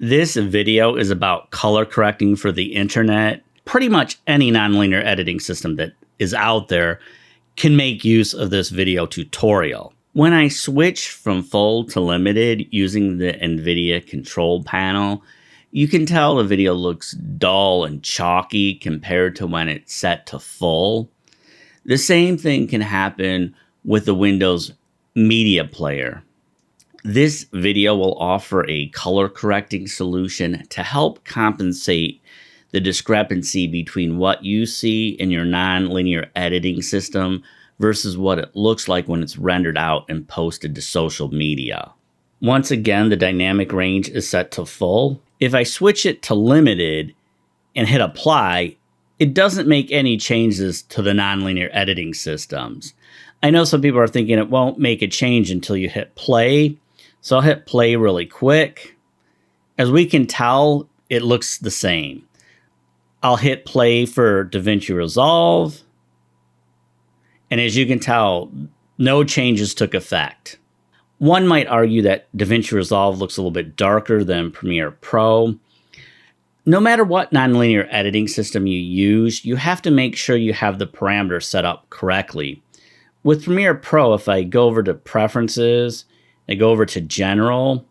This video is about color correcting for the internet. Pretty much any nonlinear editing system that is out there can make use of this video tutorial. When I switch from full to limited using the NVIDIA control panel, you can tell the video looks dull and chalky compared to when it's set to full. The same thing can happen with the Windows Media Player. This video will offer a color correcting solution to help compensate the discrepancy between what you see in your nonlinear editing system versus what it looks like when it's rendered out and posted to social media. Once again, the dynamic range is set to full. If I switch it to limited and hit apply, it doesn't make any changes to the nonlinear editing systems. I know some people are thinking it won't make a change until you hit play. So I'll hit play really quick. As we can tell, it looks the same. I'll hit play for DaVinci Resolve. And as you can tell, no changes took effect. One might argue that DaVinci Resolve looks a little bit darker than Premiere Pro. No matter what nonlinear editing system you use, you have to make sure you have the parameters set up correctly. With Premiere Pro, if I go over to Preferences, I go over to General,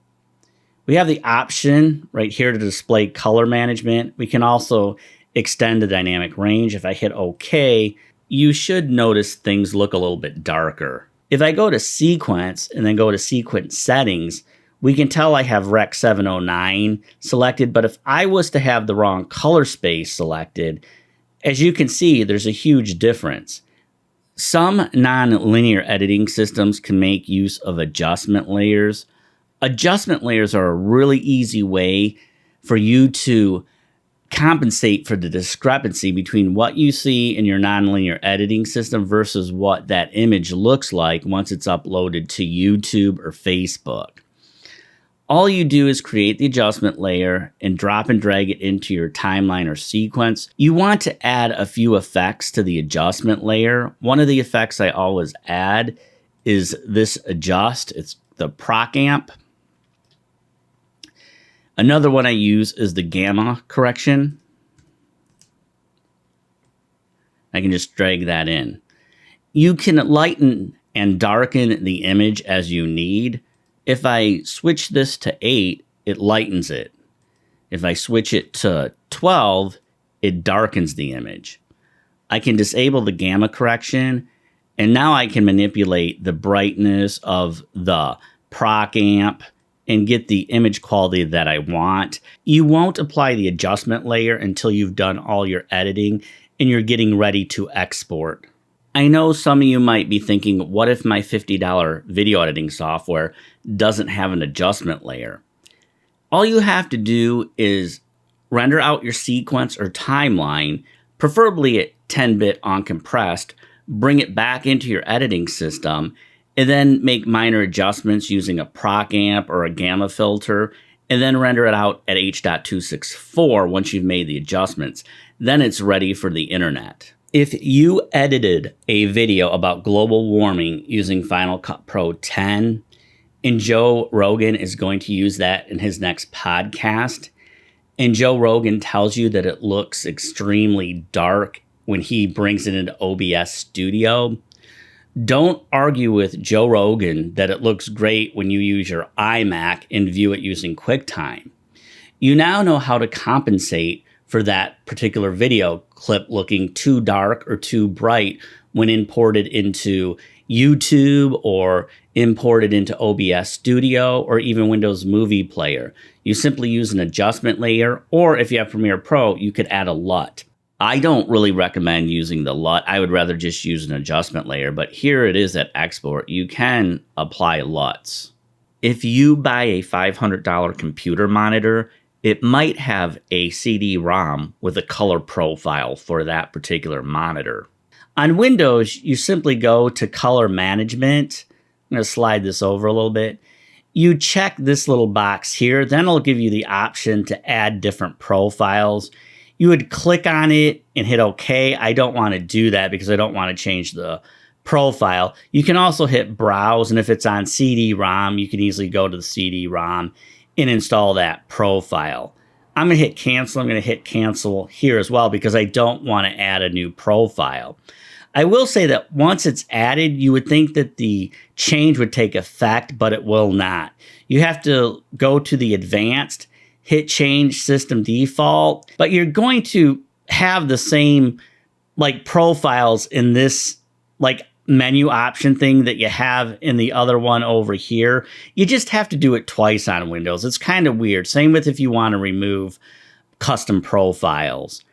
we have the option right here to display color management. We can also extend the dynamic range. If I hit OK, you should notice things look a little bit darker. If I go to Sequence and then go to Sequence Settings, we can tell I have Rec 709 selected, but if I was to have the wrong color space selected, as you can see, there's a huge difference. Some non-linear editing systems can make use of adjustment layers. Adjustment layers are a really easy way for you to compensate for the discrepancy between what you see in your nonlinear editing system versus what that image looks like once it's uploaded to YouTube or Facebook. All you do is create the adjustment layer and drop and drag it into your timeline or sequence. You want to add a few effects to the adjustment layer. One of the effects I always add is this adjust. It's the proc amp. Another one I use is the gamma correction. I can just drag that in. You can lighten and darken the image as you need. If I switch this to 8, it lightens it. If I switch it to 12, it darkens the image. I can disable the gamma correction, and now I can manipulate the brightness of the proc amp and get the image quality that I want. You won't apply the adjustment layer until you've done all your editing and you're getting ready to export. I know some of you might be thinking, what if my $50 video editing software doesn't have an adjustment layer? All you have to do is render out your sequence or timeline, preferably at 10-bit uncompressed, bring it back into your editing system, and then make minor adjustments using a proc amp or a gamma filter, and then render it out at H.264 once you've made the adjustments. Then it's ready for the internet. If you edited a video about global warming using Final Cut Pro 10, and Joe Rogan is going to use that in his next podcast, and Joe Rogan tells you that it looks extremely dark when he brings it into OBS Studio, don't argue with Joe Rogan that it looks great when you use your iMac and view it using QuickTime. You now know how to compensate for that particular video clip looking too dark or too bright when imported into YouTube or imported into OBS Studio or even Windows Movie Player. You simply use an adjustment layer, or if you have Premiere Pro, you could add a LUT. I don't really recommend using the LUT. I would rather just use an adjustment layer, but here it is at export. You can apply LUTs. If you buy a $500 computer monitor, it might have a CD-ROM with a color profile for that particular monitor. On Windows, you simply go to Color Management. I'm going to slide this over a little bit. You check this little box here, then it'll give you the option to add different profiles. You would click on it and hit OK. I don't want to do that because I don't want to change the profile. You can also hit Browse, and if it's on CD-ROM, you can easily go to the CD-ROM and install that profile. I'm going to hit cancel. I'm going to hit cancel here as well because I don't want to add a new profile. I will say that once it's added, you would think that the change would take effect, but it will not. You have to go to the advanced, hit change system default, but you're going to have the same like profiles in this like menu option thing that you have in the other one over here. You just have to do it twice on Windows. It's kind of weird. Same with if you want to remove custom profiles.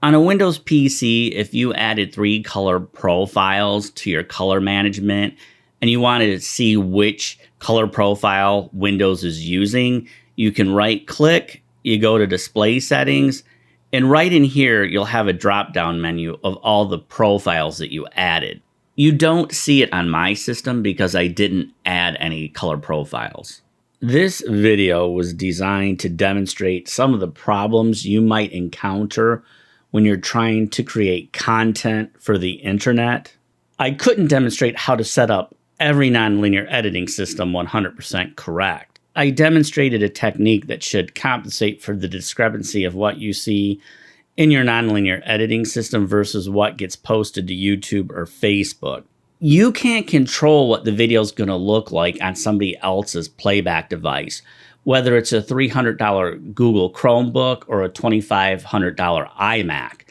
On a Windows PC, if you added 3 color profiles to your color management and you wanted to see which color profile Windows is using, you can right click, you go to display settings, and right in here, you'll have a drop-down menu of all the profiles that you added. You don't see it on my system because I didn't add any color profiles. This video was designed to demonstrate some of the problems you might encounter when you're trying to create content for the internet. I couldn't demonstrate how to set up every nonlinear editing system 100% correct. I demonstrated a technique that should compensate for the discrepancy of what you see in your nonlinear editing system versus what gets posted to YouTube or Facebook. You can't control what the video is going to look like on somebody else's playback device, whether it's a $300 Google Chromebook or a $2,500 iMac.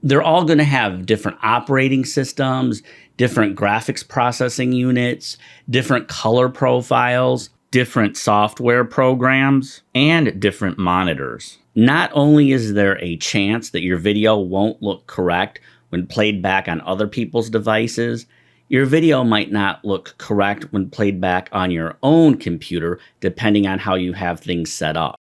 They're all going to have different operating systems, different graphics processing units, different color profiles, different software programs, and different monitors. Not only is there a chance that your video won't look correct when played back on other people's devices, your video might not look correct when played back on your own computer, depending on how you have things set up.